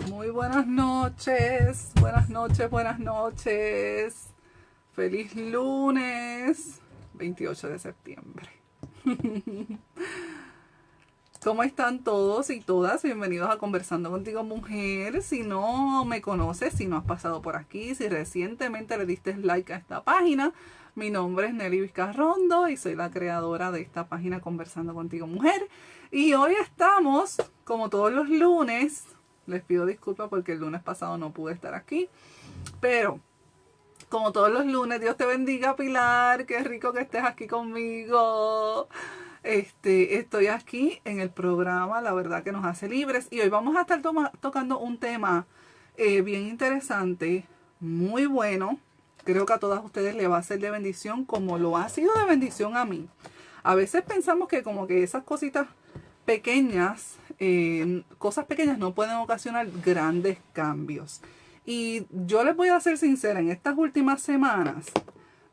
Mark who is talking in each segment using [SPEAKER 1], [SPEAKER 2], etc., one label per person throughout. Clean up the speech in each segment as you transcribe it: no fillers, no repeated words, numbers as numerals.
[SPEAKER 1] Muy buenas noches, buenas noches, buenas noches. Feliz lunes, 28 de septiembre. ¿Cómo están todos y todas? Bienvenidos a Conversando Contigo Mujer. Si no me conoces, si no has pasado por aquí, si recientemente le diste like a esta página, mi nombre es Nelly Vizcarrondo y soy la creadora de esta página Conversando Contigo Mujer. Y hoy estamos, como todos los lunes, les pido disculpas porque el lunes pasado no pude estar aquí, pero como todos los lunes, Dios te bendiga, Pilar, qué rico que estés aquí conmigo. Estoy aquí en el programa La Verdad que nos hace libres y hoy vamos a estar tocando un tema bien interesante, muy bueno. Creo que a todas ustedes le va a ser de bendición como lo ha sido de bendición a mí. A veces pensamos que como que esas cositas pequeñas, cosas pequeñas no pueden ocasionar grandes cambios. Y yo les voy a ser sincera, en estas últimas semanas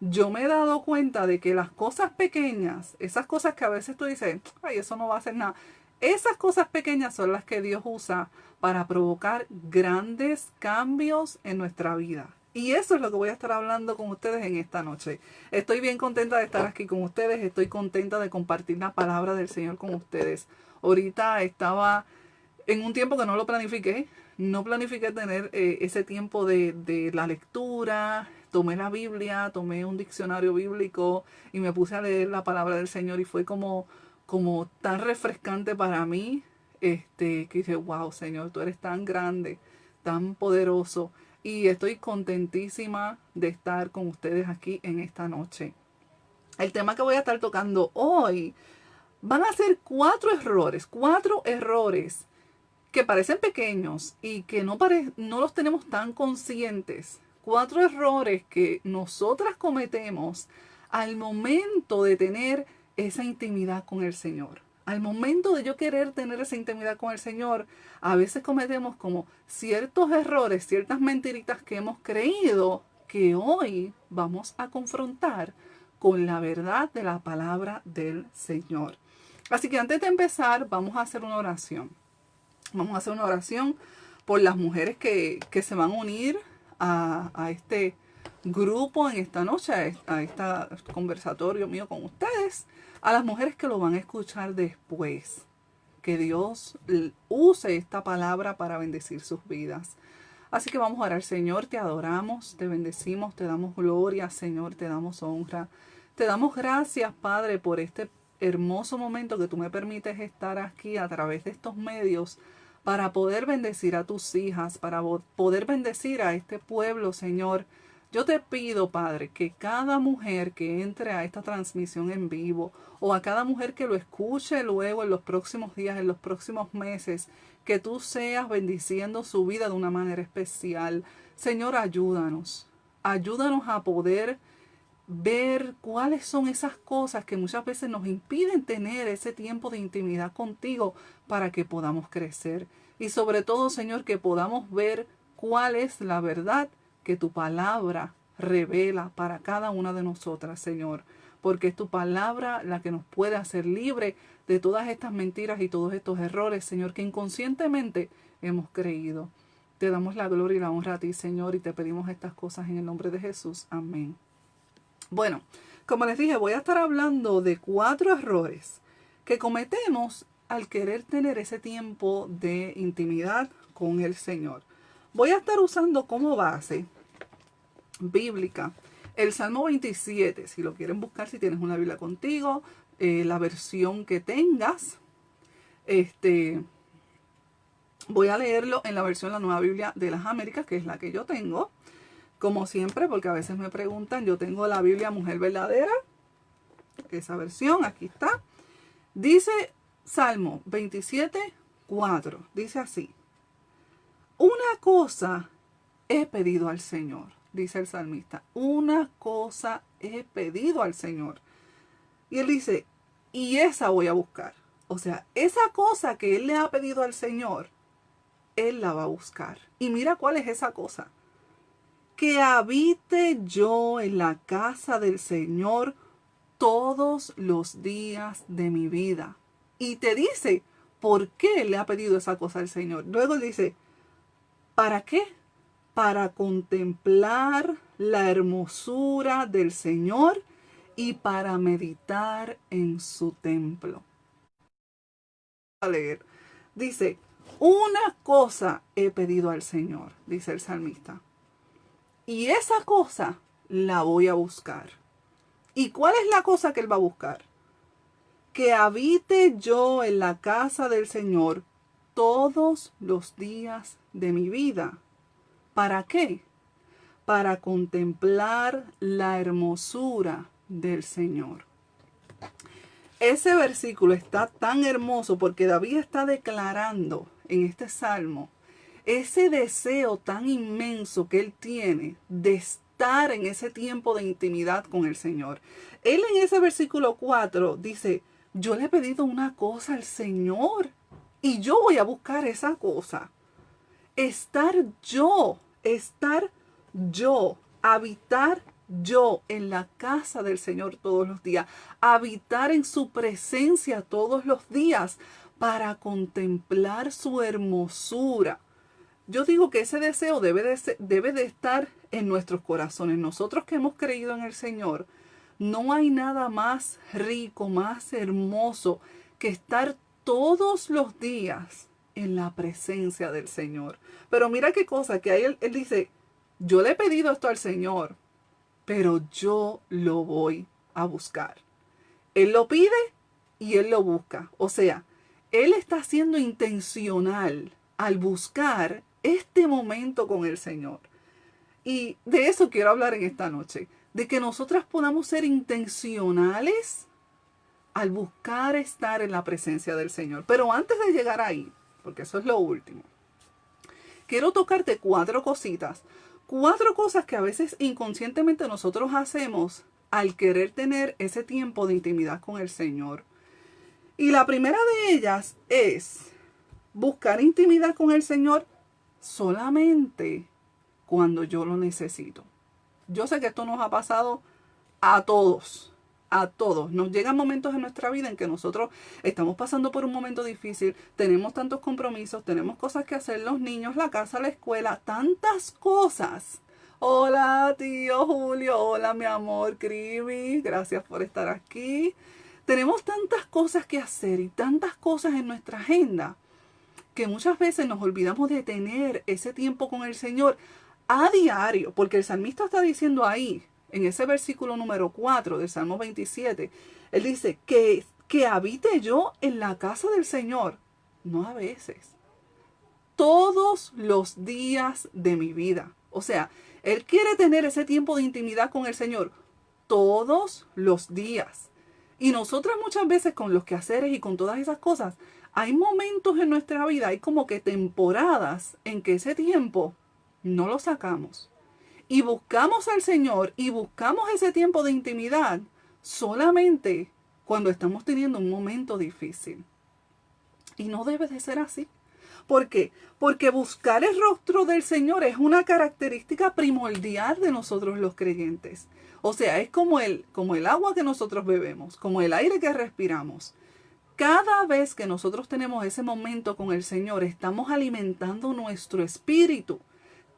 [SPEAKER 1] yo me he dado cuenta de que las cosas pequeñas, esas cosas que a veces tú dices, ay, eso no va a hacer nada, esas cosas pequeñas son las que Dios usa para provocar grandes cambios en nuestra vida. Y eso es lo que voy a estar hablando con ustedes en esta noche. Estoy bien contenta de estar aquí con ustedes, estoy contenta de compartir la palabra del Señor con ustedes. Ahorita estaba en un tiempo que no lo planifiqué, no planifiqué tener ese tiempo de la lectura. Tomé la Biblia, tomé un diccionario bíblico y me puse a leer la palabra del Señor y fue como tan refrescante para mí, que dije, wow, Señor, tú eres tan grande, tan poderoso y estoy contentísima de estar con ustedes aquí en esta noche. El tema que voy a estar tocando hoy van a ser cuatro errores que parecen pequeños y que no los tenemos tan conscientes. Cuatro errores que nosotras cometemos al momento de tener esa intimidad con el Señor. Al momento de yo querer tener esa intimidad con el Señor, a veces cometemos como ciertos errores, ciertas mentiritas que hemos creído que hoy vamos a confrontar con la verdad de la palabra del Señor. Así que antes de empezar, vamos a hacer una oración. Vamos a hacer una oración por las mujeres que se van a unir a este grupo en esta noche, a este conversatorio mío con ustedes, a las mujeres que lo van a escuchar después. Que Dios use esta palabra para bendecir sus vidas. Así que vamos a orar. Señor, te adoramos, te bendecimos, te damos gloria, Señor, te damos honra. Te damos gracias, Padre, por este hermoso momento que tú me permites estar aquí a través de estos medios para poder bendecir a tus hijas, para poder bendecir a este pueblo, Señor. Yo te pido, Padre, que cada mujer que entre a esta transmisión en vivo o a cada mujer que lo escuche luego en los próximos días, en los próximos meses, que tú seas bendiciendo su vida de una manera especial. Señor, ayúdanos. Ayúdanos a poder ver cuáles son esas cosas que muchas veces nos impiden tener ese tiempo de intimidad contigo para que podamos crecer. Y sobre todo, Señor, que podamos ver cuál es la verdad que tu palabra revela para cada una de nosotras, Señor. Porque es tu palabra la que nos puede hacer libre de todas estas mentiras y todos estos errores, Señor, que inconscientemente hemos creído. Te damos la gloria y la honra a ti, Señor, y te pedimos estas cosas en el nombre de Jesús. Amén. Bueno, como les dije, voy a estar hablando de cuatro errores que cometemos al querer tener ese tiempo de intimidad con el Señor. Voy a estar usando como base bíblica el Salmo 27, si lo quieren buscar, si tienes una Biblia contigo, la versión que tengas. Voy a leerlo en la versión La Nueva Biblia de las Américas, que es la que yo tengo. Como siempre, porque a veces me preguntan, yo tengo la Biblia Mujer Verdadera, esa versión, aquí está. Dice Salmo 27, 4, dice así: una cosa he pedido al Señor, dice el salmista, una cosa he pedido al Señor. Y él dice, y esa voy a buscar. O sea, esa cosa que él le ha pedido al Señor, él la va a buscar. Y mira cuál es esa cosa: que habite yo en la casa del Señor todos los días de mi vida. Y te dice por qué le ha pedido esa cosa al Señor. Luego dice, ¿Para qué? Para contemplar la hermosura del Señor y para meditar en su templo. A leer. Dice, una cosa he pedido al Señor, dice el salmista, y esa cosa la voy a buscar. ¿Y cuál es la cosa que él va a buscar? Que habite yo en la casa del Señor todos los días de mi vida. ¿Para qué? Para contemplar la hermosura del Señor. Ese versículo está tan hermoso porque David está declarando en este salmo ese deseo tan inmenso que él tiene de estar en ese tiempo de intimidad con el Señor. Él en ese versículo 4 dice, yo le he pedido una cosa al Señor y yo voy a buscar esa cosa. Estar yo, habitar yo en la casa del Señor todos los días, habitar en su presencia todos los días para contemplar su hermosura. Yo digo que ese deseo debe de estar en nuestros corazones. Nosotros que hemos creído en el Señor, no hay nada más rico, más hermoso que estar todos los días en la presencia del Señor. Pero mira qué cosa, que ahí él dice, yo le he pedido esto al Señor, pero yo lo voy a buscar. Él lo pide y él lo busca. O sea, él está siendo intencional al buscar este momento con el Señor. Y de eso quiero hablar en esta noche. De que nosotras podamos ser intencionales al buscar estar en la presencia del Señor. Pero antes de llegar ahí, porque eso es lo último, quiero tocarte 4 cositas. 4 cosas que a veces inconscientemente nosotros hacemos al querer tener ese tiempo de intimidad con el Señor. Y la primera de ellas es buscar intimidad con el Señor solamente cuando yo lo necesito. Yo sé que esto nos ha pasado a todos, a todos. Nos llegan momentos en nuestra vida en que nosotros estamos pasando por un momento difícil, tenemos tantos compromisos, tenemos cosas que hacer, los niños, la casa, la escuela, tantas cosas. Hola, tío Julio, hola, mi amor, Cribi, gracias por estar aquí. Tenemos tantas cosas que hacer y tantas cosas en nuestra agenda que muchas veces nos olvidamos de tener ese tiempo con el Señor a diario, porque el salmista está diciendo ahí, en ese versículo número 4 del Salmo 27, él dice que habite yo en la casa del Señor, no a veces, todos los días de mi vida. O sea, él quiere tener ese tiempo de intimidad con el Señor todos los días. Y nosotras muchas veces con los quehaceres y con todas esas cosas, hay momentos en nuestra vida, hay como que temporadas en que ese tiempo no lo sacamos. Y buscamos al Señor y buscamos ese tiempo de intimidad solamente cuando estamos teniendo un momento difícil. Y no debe de ser así. ¿Por qué? Porque buscar el rostro del Señor es una característica primordial de nosotros los creyentes. O sea, es como el agua que nosotros bebemos, como el aire que respiramos. Cada vez que nosotros tenemos ese momento con el Señor, estamos alimentando nuestro espíritu.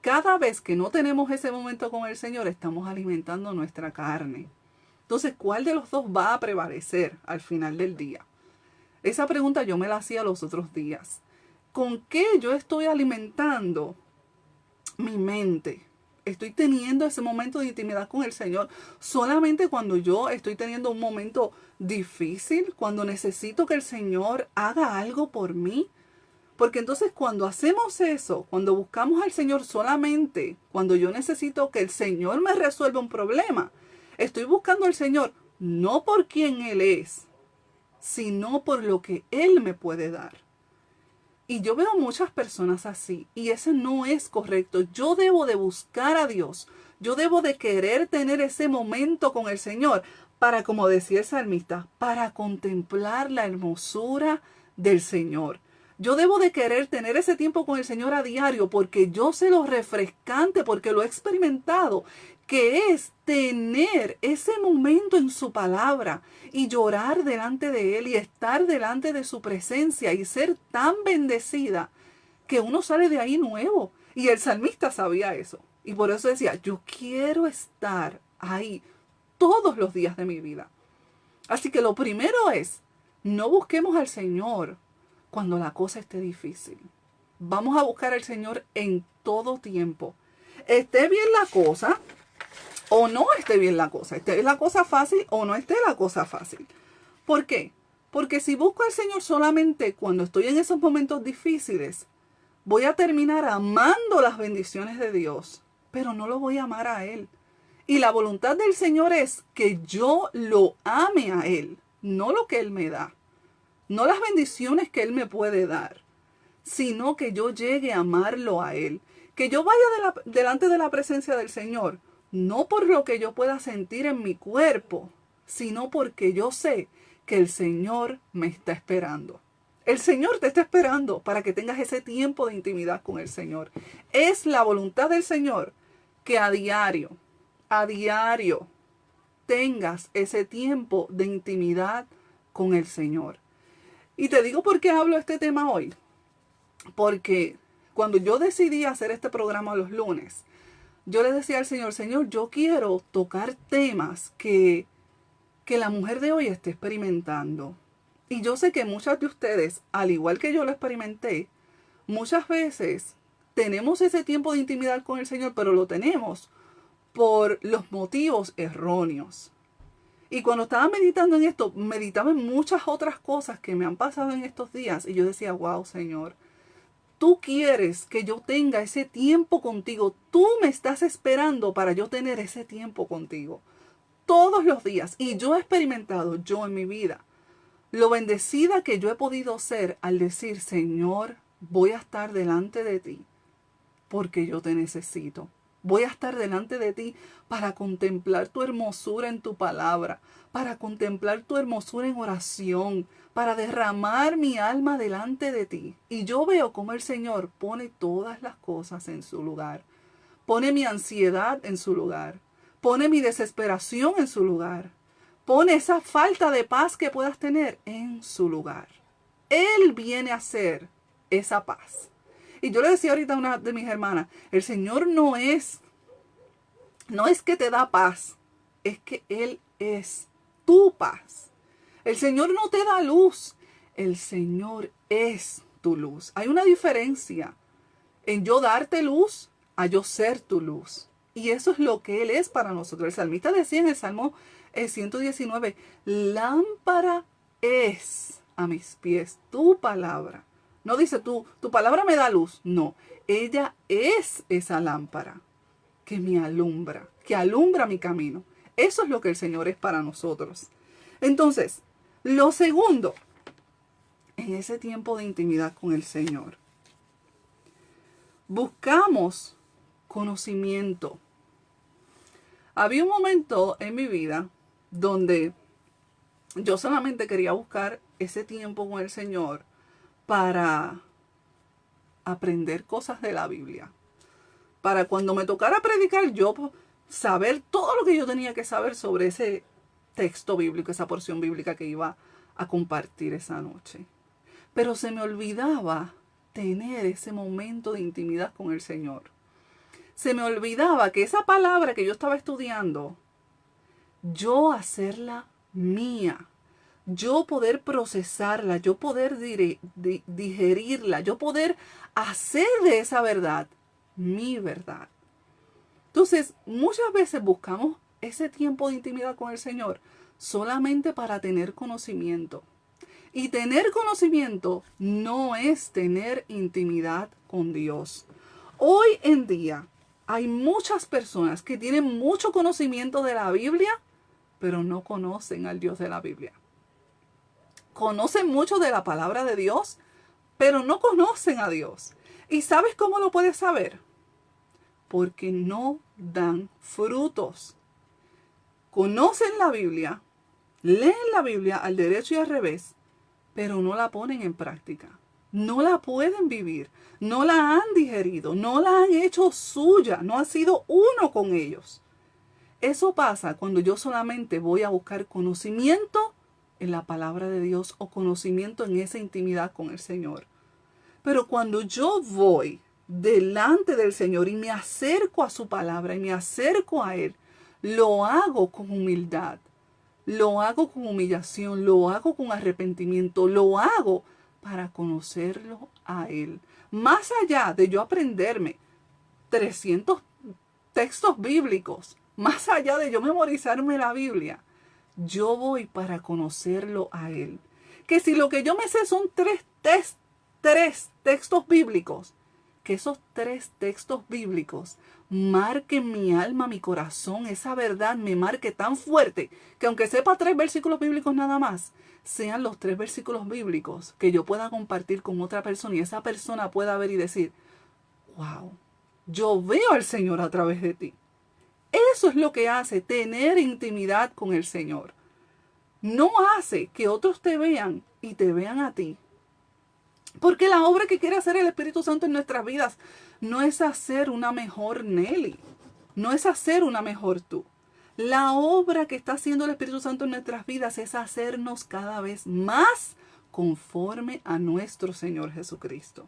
[SPEAKER 1] Cada vez que no tenemos ese momento con el Señor, estamos alimentando nuestra carne. Entonces, ¿cuál de los dos va a prevalecer al final del día? Esa pregunta yo me la hacía los otros días. ¿Con qué yo estoy alimentando mi mente? Estoy teniendo ese momento de intimidad con el Señor solamente cuando yo estoy teniendo un momento difícil, cuando necesito que el Señor haga algo por mí. Porque entonces cuando hacemos eso, cuando buscamos al Señor solamente, cuando yo necesito que el Señor me resuelva un problema, estoy buscando al Señor no por quien Él es, sino por lo que Él me puede dar. Y yo veo muchas personas así, y eso no es correcto. Yo debo de buscar a Dios. Yo debo de querer tener ese momento con el Señor para, como decía el salmista, para contemplar la hermosura del Señor. Yo debo de querer tener ese tiempo con el Señor a diario porque yo sé lo refrescante, porque lo he experimentado, que es tener ese momento en su palabra y llorar delante de Él y estar delante de su presencia y ser tan bendecida que uno sale de ahí nuevo. Y el salmista sabía eso. Y por eso decía, yo quiero estar ahí todos los días de mi vida. Así que lo primero es, no busquemos al Señor cuando la cosa esté difícil. Vamos a buscar al Señor en todo tiempo. Esté bien la cosa o no esté bien la cosa. Esté la cosa fácil o no esté la cosa fácil. ¿Por qué? Porque si busco al Señor solamente cuando estoy en esos momentos difíciles, voy a terminar amando las bendiciones de Dios, pero no lo voy a amar a Él. Y la voluntad del Señor es que yo lo ame a Él, no lo que Él me da, no las bendiciones que Él me puede dar, sino que yo llegue a amarlo a Él, que yo vaya delante de la presencia del Señor, no por lo que yo pueda sentir en mi cuerpo, sino porque yo sé que el Señor me está esperando. El Señor te está esperando para que tengas ese tiempo de intimidad con el Señor. Es la voluntad del Señor que a diario tengas ese tiempo de intimidad con el Señor. Y te digo por qué hablo de este tema hoy. Porque cuando yo decidí hacer este programa los lunes, yo le decía al Señor, Señor, yo quiero tocar temas que la mujer de hoy esté experimentando. Y yo sé que muchas de ustedes, al igual que yo lo experimenté, muchas veces tenemos ese tiempo de intimidad con el Señor, pero lo tenemos por los motivos erróneos. Y cuando estaba meditando en esto, meditaba en muchas otras cosas que me han pasado en estos días. Y yo decía, wow, Señor, tú quieres que yo tenga ese tiempo contigo. Tú me estás esperando para yo tener ese tiempo contigo. Todos los días. Y yo he experimentado, yo en mi vida, lo bendecida que yo he podido ser al decir, Señor, voy a estar delante de ti porque yo te necesito. Voy a estar delante de ti para contemplar tu hermosura en tu palabra, para contemplar tu hermosura en oración, para derramar mi alma delante de ti. Y yo veo cómo el Señor pone todas las cosas en su lugar. Pone mi ansiedad en su lugar. Pone mi desesperación en su lugar. Pone esa falta de paz que puedas tener en su lugar. Él viene a ser esa paz. Y yo le decía ahorita a una de mis hermanas, el Señor no es que te da paz, es que Él es tu paz. El Señor no te da luz, el Señor es tu luz. Hay una diferencia en yo darte luz a yo ser tu luz. Y eso es lo que Él es para nosotros. El salmista decía en el Salmo 119, lámpara es a mis pies tu palabra. No dice tu palabra me da luz. No, ella es esa lámpara que me alumbra, que alumbra mi camino. Eso es lo que el Señor es para nosotros. Entonces, lo segundo, en ese tiempo de intimidad con el Señor, buscamos conocimiento. Había un momento en mi vida donde yo solamente quería buscar ese tiempo con el Señor para aprender cosas de la Biblia. Para cuando me tocara predicar, yo saber todo lo que yo tenía que saber sobre ese texto bíblico, esa porción bíblica que iba a compartir esa noche. Pero se me olvidaba tener ese momento de intimidad con el Señor. Se me olvidaba que esa palabra que yo estaba estudiando, yo hacerla mía, yo poder procesarla, yo poder digerirla, yo poder hacer de esa verdad mi verdad. Entonces, muchas veces buscamos ese tiempo de intimidad con el Señor solamente para tener conocimiento. Y tener conocimiento no es tener intimidad con Dios. Hoy en día hay muchas personas que tienen mucho conocimiento de la Biblia, pero no conocen al Dios de la Biblia. Conocen mucho de la palabra de Dios, pero no conocen a Dios. ¿Y sabes cómo lo puedes saber? Porque no dan frutos. Conocen la Biblia, leen la Biblia al derecho y al revés, pero no la ponen en práctica. No la pueden vivir, no la han digerido, no la han hecho suya, no ha sido uno con ellos. Eso pasa cuando yo solamente voy a buscar conocimiento en la palabra de Dios o conocimiento en esa intimidad con el Señor. Pero cuando yo voy delante del Señor y me acerco a su palabra y me acerco a Él, lo hago con humildad, lo hago con humillación, lo hago con arrepentimiento, lo hago para conocerlo a Él. Más allá de yo aprenderme 300 textos bíblicos, más allá de yo memorizarme la Biblia, yo voy para conocerlo a Él. Que si lo que yo me sé son tres textos bíblicos, que esos 3 textos bíblicos marquen mi alma, mi corazón, esa verdad me marque tan fuerte que aunque sepa 3 versículos bíblicos nada más, sean los 3 versículos bíblicos que yo pueda compartir con otra persona y esa persona pueda ver y decir, wow, yo veo al Señor a través de ti. Eso es lo que hace tener intimidad con el Señor. No hace que otros te vean y te vean a ti. Porque la obra que quiere hacer el Espíritu Santo en nuestras vidas no es hacer una mejor Nelly, no es hacer una mejor tú. La obra que está haciendo el Espíritu Santo en nuestras vidas es hacernos cada vez más conforme a nuestro Señor Jesucristo.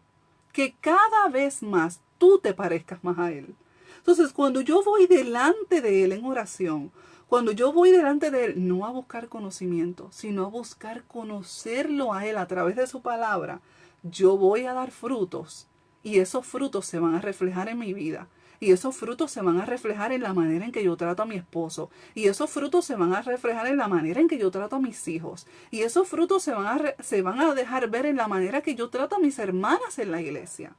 [SPEAKER 1] Que cada vez más tú te parezcas más a Él. Entonces, cuando yo voy delante de Él en oración, cuando yo voy delante de Él, no a buscar conocimiento, sino a buscar conocerlo a Él a través de su palabra, yo voy a dar frutos y esos frutos se van a reflejar en mi vida. Y esos frutos se van a reflejar en la manera en que yo trato a mi esposo. Y esos frutos se van a reflejar en la manera en que yo trato a mis hijos. Y esos frutos se van a dejar ver en la manera que yo trato a mis hermanas en la iglesia.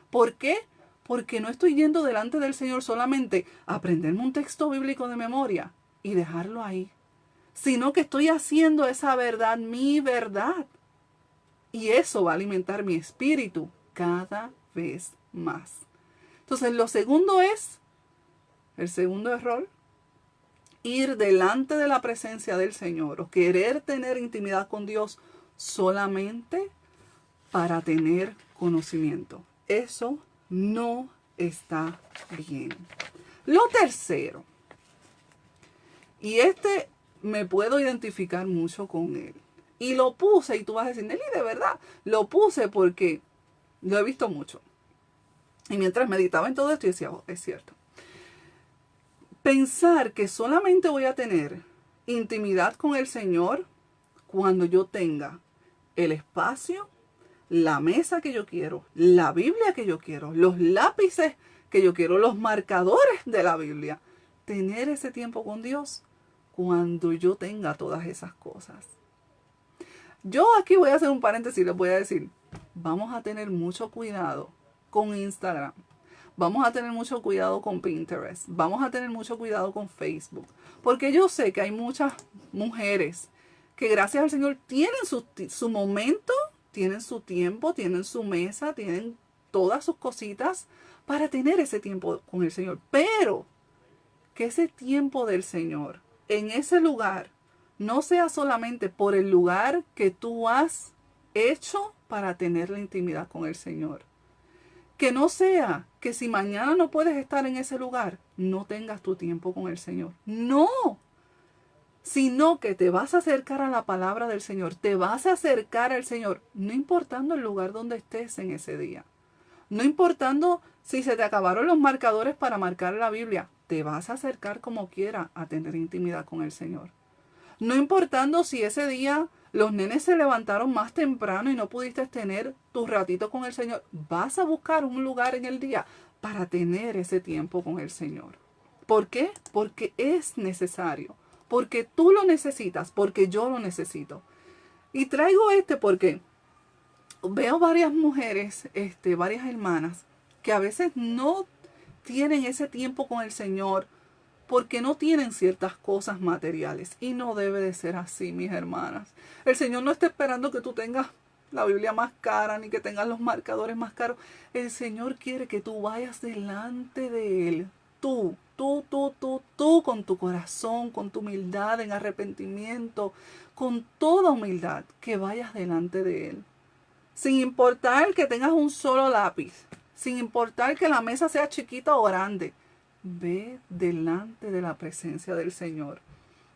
[SPEAKER 1] ¿Por qué? Porque no estoy yendo delante del Señor solamente a aprenderme un texto bíblico de memoria y dejarlo ahí, sino que estoy haciendo esa verdad mi verdad. Y eso va a alimentar mi espíritu cada vez más. Entonces, el segundo error, ir delante de la presencia del Señor o querer tener intimidad con Dios solamente para tener conocimiento. Eso no está bien. Lo tercero, y me puedo identificar mucho con él. Y lo puse, y tú vas a decir, Nelly, de verdad, lo puse porque lo he visto mucho. Y mientras meditaba en todo esto, yo decía, oh, es cierto. Pensar que solamente voy a tener intimidad con el Señor cuando yo tenga el espacio, la mesa que yo quiero, la Biblia que yo quiero, los lápices que yo quiero, los marcadores de la Biblia. Tener ese tiempo con Dios cuando yo tenga todas esas cosas. Yo aquí voy a hacer un paréntesis y les voy a decir, vamos a tener mucho cuidado con Instagram. Vamos a tener mucho cuidado con Pinterest. Vamos a tener mucho cuidado con Facebook. Porque yo sé que hay muchas mujeres que gracias al Señor tienen su momento, tienen su tiempo, tienen su mesa, tienen todas sus cositas para tener ese tiempo con el Señor. Pero que ese tiempo del Señor en ese lugar no sea solamente por el lugar que tú has hecho para tener la intimidad con el Señor. Que no sea que si mañana no puedes estar en ese lugar, no tengas tu tiempo con el Señor. No, sino que te vas a acercar a la palabra del Señor, te vas a acercar al Señor, no importando el lugar donde estés en ese día. No importando si se te acabaron los marcadores para marcar la Biblia, te vas a acercar como quiera a tener intimidad con el Señor. No importando si ese día los nenes se levantaron más temprano y no pudiste tener tu ratito con el Señor, vas a buscar un lugar en el día para tener ese tiempo con el Señor. ¿Por qué? Porque es necesario, porque tú lo necesitas, porque yo lo necesito. Y traigo porque veo varias mujeres, varias hermanas, que a veces no tienen ese tiempo con el Señor porque no tienen ciertas cosas materiales. Y no debe de ser así, mis hermanas. El Señor no está esperando que tú tengas la Biblia más cara, ni que tengas los marcadores más caros. El Señor quiere que tú vayas delante de Él. Tú, con tu corazón, con tu humildad, en arrepentimiento, con toda humildad, que vayas delante de Él. Sin importar que tengas un solo lápiz, sin importar que la mesa sea chiquita o grande, ve delante de la presencia del Señor.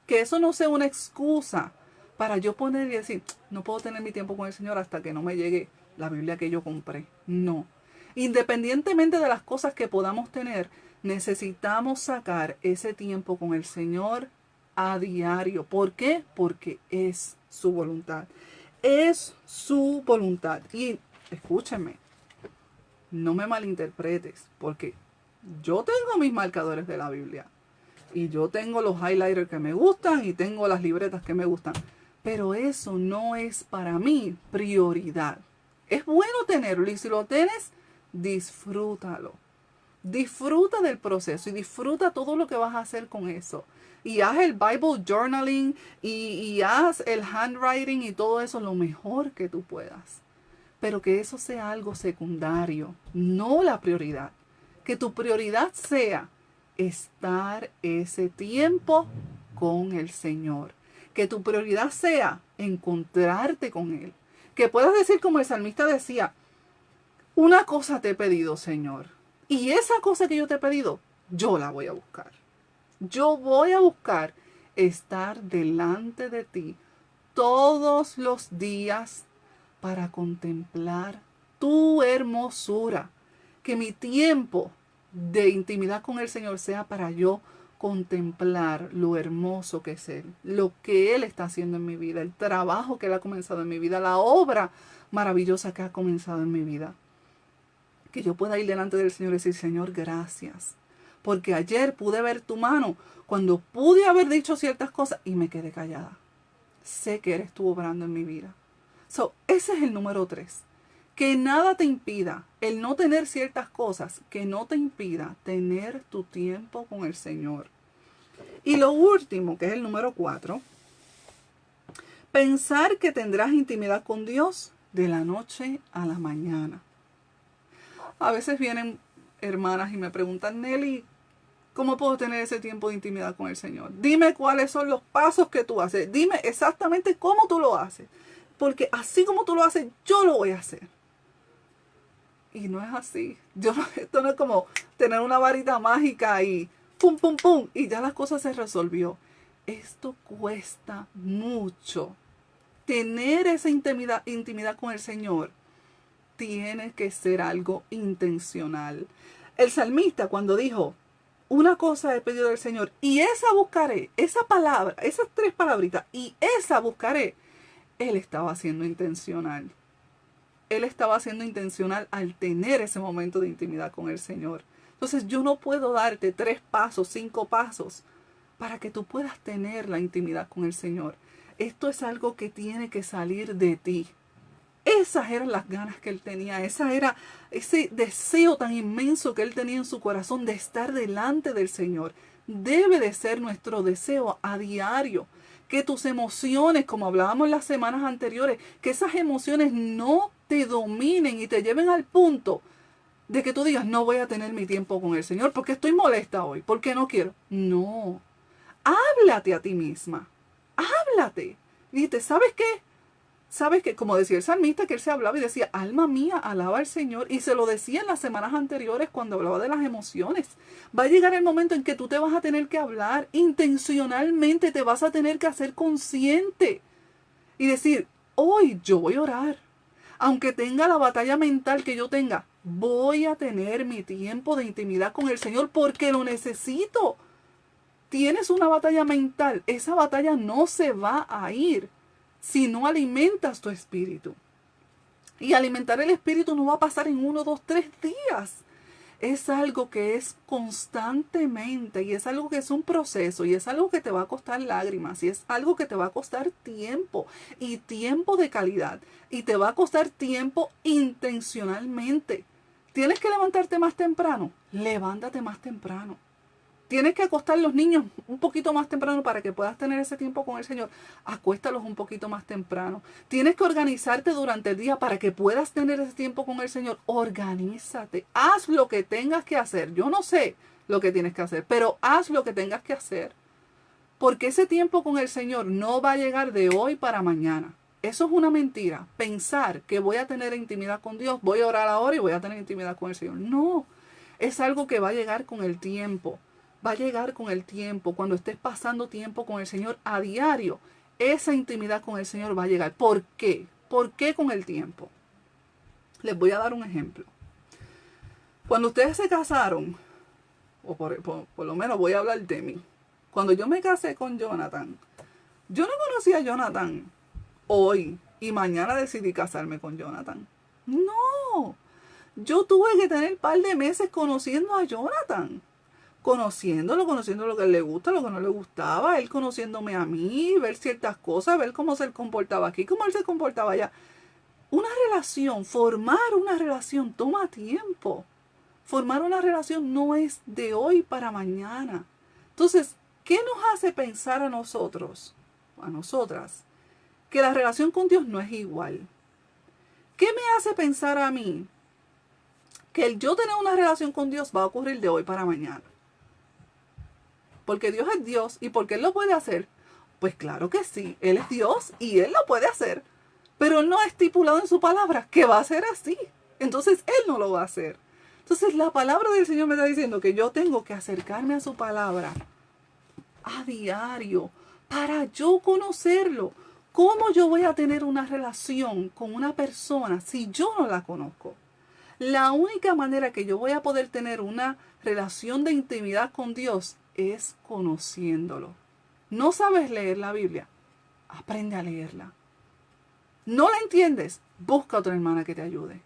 [SPEAKER 1] Que eso no sea una excusa para yo poner y decir, no puedo tener mi tiempo con el Señor hasta que no me llegue la Biblia que yo compré. No. Independientemente de las cosas que podamos tener, necesitamos sacar ese tiempo con el Señor a diario. ¿Por qué? Porque es su voluntad. Es su voluntad. Y escúchenme, no me malinterpretes, porque yo tengo mis marcadores de la Biblia. Y yo tengo los highlighters que me gustan y tengo las libretas que me gustan. Pero eso no es para mí prioridad. Es bueno tenerlo y si lo tienes, disfrútalo. Disfruta del proceso y disfruta todo lo que vas a hacer con eso. Y haz el Bible journaling y haz el handwriting y todo eso lo mejor que tú puedas. Pero que eso sea algo secundario, no la prioridad. Que tu prioridad sea estar ese tiempo con el Señor. Que tu prioridad sea encontrarte con Él. Que puedas decir como el salmista decía, una cosa te he pedido, Señor. Y esa cosa que yo te he pedido, yo la voy a buscar. Yo voy a buscar estar delante de ti todos los días para contemplar tu hermosura. Que mi tiempo de intimidad con el Señor sea para yo contemplar lo hermoso que es Él, lo que Él está haciendo en mi vida, el trabajo que Él ha comenzado en mi vida, la obra maravillosa que ha comenzado en mi vida. Que yo pueda ir delante del Señor y decir, Señor, gracias. Porque ayer pude ver tu mano cuando pude haber dicho ciertas cosas y me quedé callada. Sé que eres tú obrando en mi vida. Ese es el número 3. Que nada te impida, el no tener ciertas cosas, que no te impida tener tu tiempo con el Señor. Y lo último, que es el número 4, pensar que tendrás intimidad con Dios de la noche a la mañana. A veces vienen hermanas y me preguntan, Nelly, ¿cómo puedo tener ese tiempo de intimidad con el Señor? Dime cuáles son los pasos que tú haces. Dime exactamente cómo tú lo haces. Porque así como tú lo haces, yo lo voy a hacer. Y no es así. Esto no es como tener una varita mágica y pum, pum, pum, y ya las cosas se resolvió. Esto cuesta mucho. Tener esa intimidad con el Señor tiene que ser algo intencional. El salmista cuando dijo, una cosa he pedido del Señor y esa buscaré, esa palabra, esas 3 palabritas y esa buscaré, él estaba siendo intencional. Él estaba siendo intencional al tener ese momento de intimidad con el Señor. Entonces yo no puedo darte 3 pasos, 5 pasos para que tú puedas tener la intimidad con el Señor. Esto es algo que tiene que salir de ti. Esas eran las ganas que él tenía. Esa era ese deseo tan inmenso que él tenía en su corazón de estar delante del Señor. Debe de ser nuestro deseo a diario. Que tus emociones, como hablábamos las semanas anteriores, que esas emociones no te dominen y te lleven al punto de que tú digas, no voy a tener mi tiempo con el Señor porque estoy molesta hoy, porque no quiero. No. Háblate a ti misma. Háblate. Dijiste, ¿sabes qué? ¿Sabes qué? Como decía el salmista, que él se hablaba y decía, alma mía, alaba al Señor. Y se lo decía en las semanas anteriores cuando hablaba de las emociones. Va a llegar el momento en que tú te vas a tener que hablar intencionalmente, te vas a tener que hacer consciente y decir, hoy yo voy a orar. Aunque tenga la batalla mental que yo tenga, voy a tener mi tiempo de intimidad con el Señor porque lo necesito. Tienes una batalla mental, esa batalla no se va a ir si no alimentas tu espíritu. Y alimentar el espíritu no va a pasar en 1, 2, 3 días. Es algo que es constantemente y es algo que es un proceso y es algo que te va a costar lágrimas y es algo que te va a costar tiempo y tiempo de calidad y te va a costar tiempo intencionalmente. ¿Tienes que levantarte más temprano? Levántate más temprano. Tienes que acostar a los niños un poquito más temprano para que puedas tener ese tiempo con el Señor. Acuéstalos un poquito más temprano. Tienes que organizarte durante el día para que puedas tener ese tiempo con el Señor. Organízate. Haz lo que tengas que hacer. Yo no sé lo que tienes que hacer, pero haz lo que tengas que hacer. Porque ese tiempo con el Señor no va a llegar de hoy para mañana. Eso es una mentira. Pensar que voy a tener intimidad con Dios, voy a orar ahora y voy a tener intimidad con el Señor. No. Es algo que va a llegar con el tiempo. Va a llegar con el tiempo, cuando estés pasando tiempo con el Señor a diario, esa intimidad con el Señor va a llegar. ¿Por qué? ¿Por qué con el tiempo? Les voy a dar un ejemplo. Cuando ustedes se casaron, o por lo menos voy a hablar de mí. Cuando yo me casé con Jonathan, yo no conocía a Jonathan hoy y mañana decidí casarme con Jonathan. No, yo tuve que tener un par de meses conociendo a Jonathan. Conociendo lo que le gusta, lo que no le gustaba, él conociéndome a mí, ver ciertas cosas, ver cómo se comportaba aquí, cómo él se comportaba allá. Una relación, formar una relación toma tiempo. Formar una relación no es de hoy para mañana. Entonces, ¿qué nos hace pensar a nosotros, a nosotras, que la relación con Dios no es igual? ¿Qué me hace pensar a mí que el yo tener una relación con Dios va a ocurrir de hoy para mañana? Porque Dios es Dios y porque Él lo puede hacer. Pues claro que sí, Él es Dios y Él lo puede hacer. Pero no ha estipulado en su palabra que va a ser así. Entonces Él no lo va a hacer. Entonces la palabra del Señor me está diciendo que yo tengo que acercarme a su palabra a diario para yo conocerlo. ¿Cómo yo voy a tener una relación con una persona si yo no la conozco? La única manera que yo voy a poder tener una relación de intimidad con Dios es conociéndolo. ¿No sabes leer la Biblia? Aprende a leerla. ¿No la entiendes? Busca otra hermana que te ayude.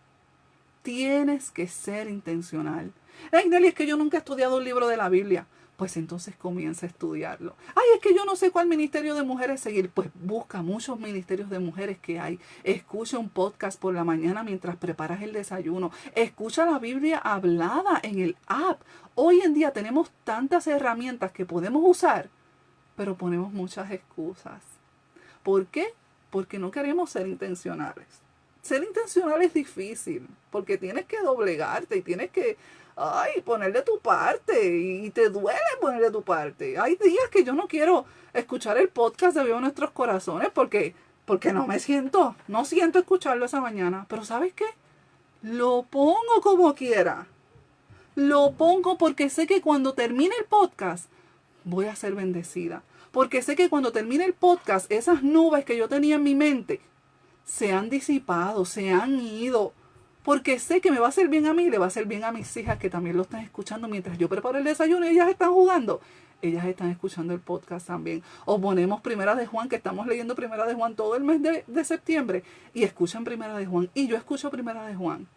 [SPEAKER 1] Tienes que ser intencional. Ay, Nelly, es que yo nunca he estudiado un libro de la Biblia. Pues entonces comienza a estudiarlo. Ay, es que yo no sé cuál ministerio de mujeres seguir. Pues busca muchos ministerios de mujeres que hay. Escucha un podcast por la mañana mientras preparas el desayuno. Escucha la Biblia hablada en el app. Hoy en día tenemos tantas herramientas que podemos usar, pero ponemos muchas excusas. ¿Por qué? Porque no queremos ser intencionales. Ser intencional es difícil, porque tienes que doblegarte y tienes que poner de tu parte, y te duele poner de tu parte. Hay días que yo no quiero escuchar el podcast de Viva Nuestros Corazones porque no siento escucharlo esa mañana. Pero ¿sabes qué? Lo pongo como quiera. Lo pongo porque sé que cuando termine el podcast voy a ser bendecida. Porque sé que cuando termine el podcast, esas nubes que yo tenía en mi mente se han disipado, se han ido. Porque sé que me va a hacer bien a mí y le va a hacer bien a mis hijas que también lo están escuchando mientras yo preparo el desayuno y ellas están jugando. Ellas están escuchando el podcast también. O ponemos Primera de Juan, que estamos leyendo Primera de Juan todo el mes de septiembre. Y escuchan Primera de Juan. Y yo escucho Primera de Juan.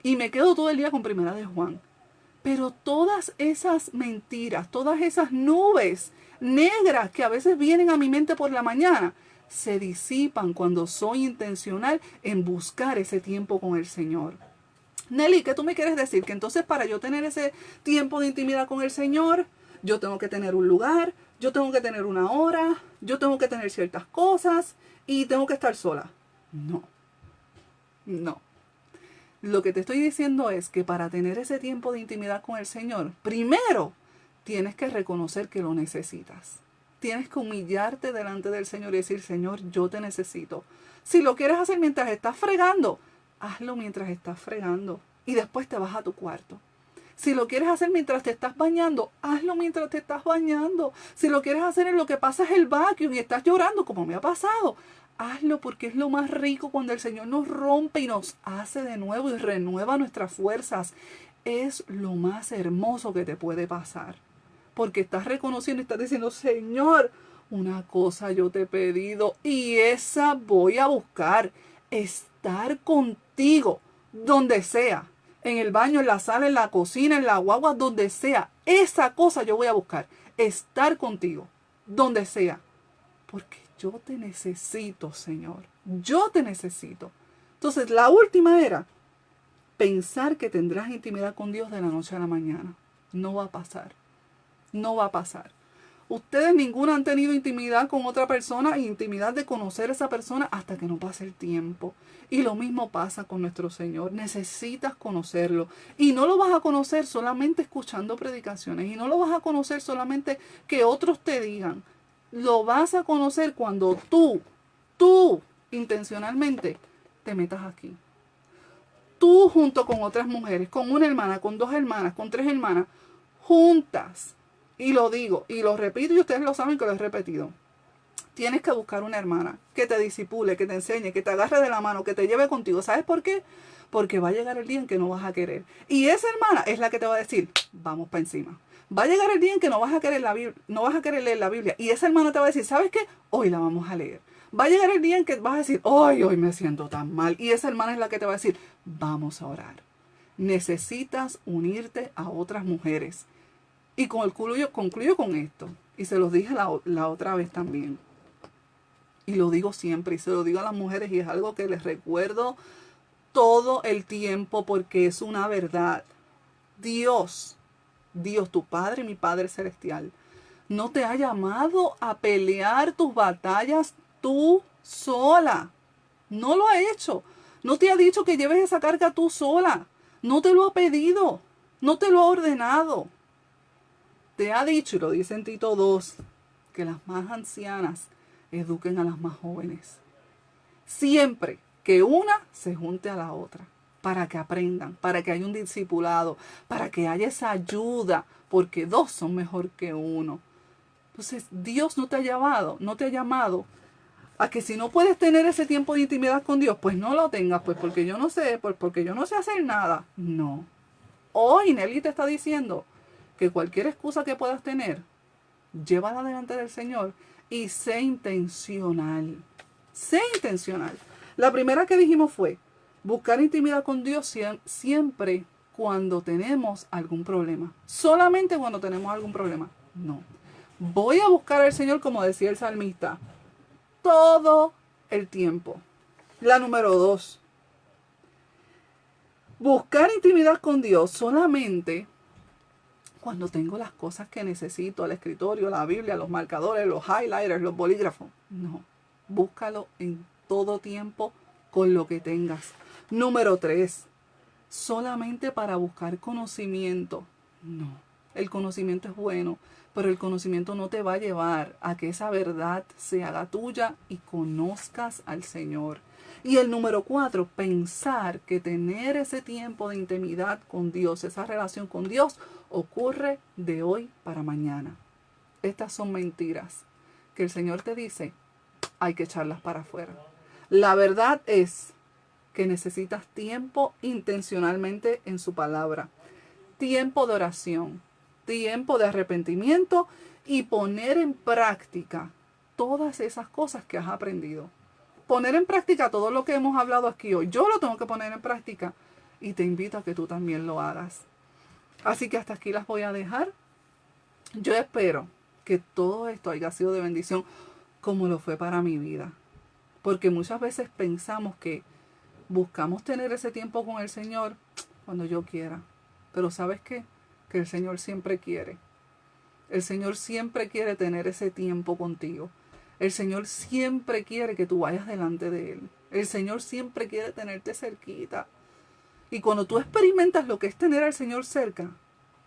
[SPEAKER 1] Y me quedo todo el día con Primera de Juan. Pero todas esas mentiras, todas esas nubes negras que a veces vienen a mi mente por la mañana, se disipan cuando soy intencional en buscar ese tiempo con el Señor. Nelly, ¿qué tú me quieres decir? Que entonces para yo tener ese tiempo de intimidad con el Señor, yo tengo que tener un lugar, yo tengo que tener una hora, yo tengo que tener ciertas cosas y tengo que estar sola. No. Lo que te estoy diciendo es que para tener ese tiempo de intimidad con el Señor, primero tienes que reconocer que lo necesitas. Tienes que humillarte delante del Señor y decir, Señor, yo te necesito. Si lo quieres hacer mientras estás fregando, hazlo mientras estás fregando. Y después te vas a tu cuarto. Si lo quieres hacer mientras te estás bañando, hazlo mientras te estás bañando. Si lo quieres hacer en lo que pasas el vacuum y estás llorando, como me ha pasado, hazlo porque es lo más rico cuando el Señor nos rompe y nos hace de nuevo y renueva nuestras fuerzas. Es lo más hermoso que te puede pasar. Porque estás reconociendo y estás diciendo, Señor, una cosa yo te he pedido y esa voy a buscar. Estar contigo, donde sea. En el baño, en la sala, en la cocina, en la guagua, donde sea. Esa cosa yo voy a buscar. Estar contigo, donde sea. Porque yo te necesito, Señor. Yo te necesito. Entonces, la última era pensar que tendrás intimidad con Dios de la noche a la mañana. No va a pasar. No va a pasar. Ustedes ninguno han tenido intimidad con otra persona, intimidad de conocer a esa persona hasta que no pase el tiempo. Y lo mismo pasa con nuestro Señor. Necesitas conocerlo. Y no lo vas a conocer solamente escuchando predicaciones. Y no lo vas a conocer solamente que otros te digan. Lo vas a conocer cuando tú, intencionalmente, te metas aquí. Tú junto con otras mujeres, con una hermana, con dos hermanas, con tres hermanas, juntas. Y lo digo, y lo repito, y ustedes lo saben que lo he repetido. Tienes que buscar una hermana que te disipule, que te enseñe, que te agarre de la mano, que te lleve contigo. ¿Sabes por qué? Porque va a llegar el día en que no vas a querer. Y esa hermana es la que te va a decir, vamos para encima. Va a llegar el día en que no vas a querer no vas a querer leer la Biblia. Y esa hermana te va a decir, ¿sabes qué? Hoy la vamos a leer. Va a llegar el día en que vas a decir, hoy me siento tan mal. Y esa hermana es la que te va a decir, vamos a orar. Necesitas unirte a otras mujeres. Y concluyo con esto. Y se los dije la otra vez también. Y lo digo siempre. Y se lo digo a las mujeres. Y es algo que les recuerdo todo el tiempo porque es una verdad. Dios, tu Padre, mi Padre Celestial, no te ha llamado a pelear tus batallas tú sola. No lo ha hecho. No te ha dicho que lleves esa carga tú sola. No te lo ha pedido. No te lo ha ordenado. Te ha dicho, y lo dice en Tito 2, que las más ancianas eduquen a las más jóvenes. Siempre que una se junte a la otra, para que aprendan, para que haya un discipulado, para que haya esa ayuda, porque dos son mejor que uno. Entonces, Dios no te ha llamado a que si no puedes tener ese tiempo de intimidad con Dios, pues no lo tengas, pues porque yo no sé, pues porque yo no sé hacer nada. No. Hoy Nelly te está diciendo que cualquier excusa que puedas tener, llévala delante del Señor y sé intencional. Sé intencional. La primera que dijimos fue buscar intimidad con Dios siempre cuando tenemos algún problema. Solamente cuando tenemos algún problema. No. Voy a buscar al Señor, como decía el salmista, todo el tiempo. La número 2. Buscar intimidad con Dios solamente cuando tengo las cosas que necesito, el escritorio, la Biblia, los marcadores, los highlighters, los bolígrafos. No. Búscalo en todo tiempo con lo que tengas. Número 3. Solamente para buscar conocimiento. No. El conocimiento es bueno, pero el conocimiento no te va a llevar a que esa verdad se haga tuya y conozcas al Señor. Y el número 4, pensar que tener ese tiempo de intimidad con Dios, esa relación con Dios, ocurre de hoy para mañana. Estas son mentiras que el Señor te dice, hay que echarlas para afuera. La verdad es que necesitas tiempo intencionalmente en su palabra, tiempo de oración, tiempo de arrepentimiento y poner en práctica todas esas cosas que has aprendido. Poner en práctica todo lo que hemos hablado aquí hoy. Yo lo tengo que poner en práctica y te invito a que tú también lo hagas. Así que hasta aquí las voy a dejar. Yo espero que todo esto haya sido de bendición como lo fue para mi vida. Porque muchas veces pensamos que buscamos tener ese tiempo con el Señor cuando yo quiera. Pero ¿sabes qué? Que el Señor siempre quiere. El Señor siempre quiere tener ese tiempo contigo. El Señor siempre quiere que tú vayas delante de Él. El Señor siempre quiere tenerte cerquita. Y cuando tú experimentas lo que es tener al Señor cerca,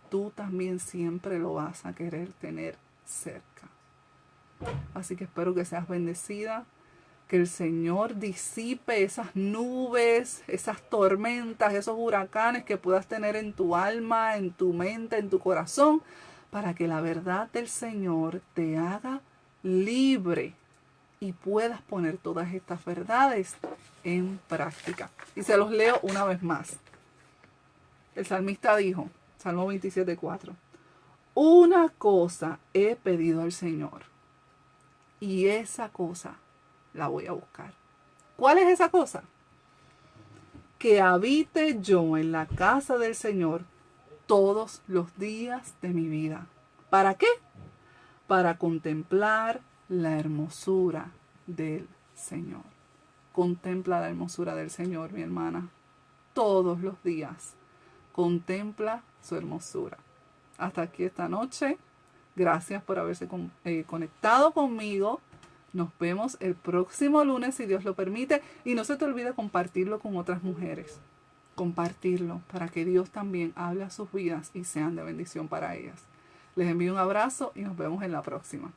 [SPEAKER 1] tú también siempre lo vas a querer tener cerca. Así que espero que seas bendecida. Que el Señor disipe esas nubes, esas tormentas, esos huracanes que puedas tener en tu alma, en tu mente, en tu corazón, para que la verdad del Señor te haga libre y puedas poner todas estas verdades en práctica. Y se los leo una vez más. El salmista dijo, Salmo 27:4, una cosa he pedido al Señor y esa cosa la voy a buscar. ¿Cuál es esa cosa? Que habite yo en la casa del Señor todos los días de mi vida. ¿Para qué? Para contemplar la hermosura del Señor. Contempla la hermosura del Señor, mi hermana. Todos los días. Contempla su hermosura. Hasta aquí esta noche. Gracias por haberse conectado conmigo. Nos vemos el próximo lunes, si Dios lo permite. Y no se te olvide compartirlo con otras mujeres. Compartirlo para que Dios también hable a sus vidas y sean de bendición para ellas. Les envío un abrazo y nos vemos en la próxima.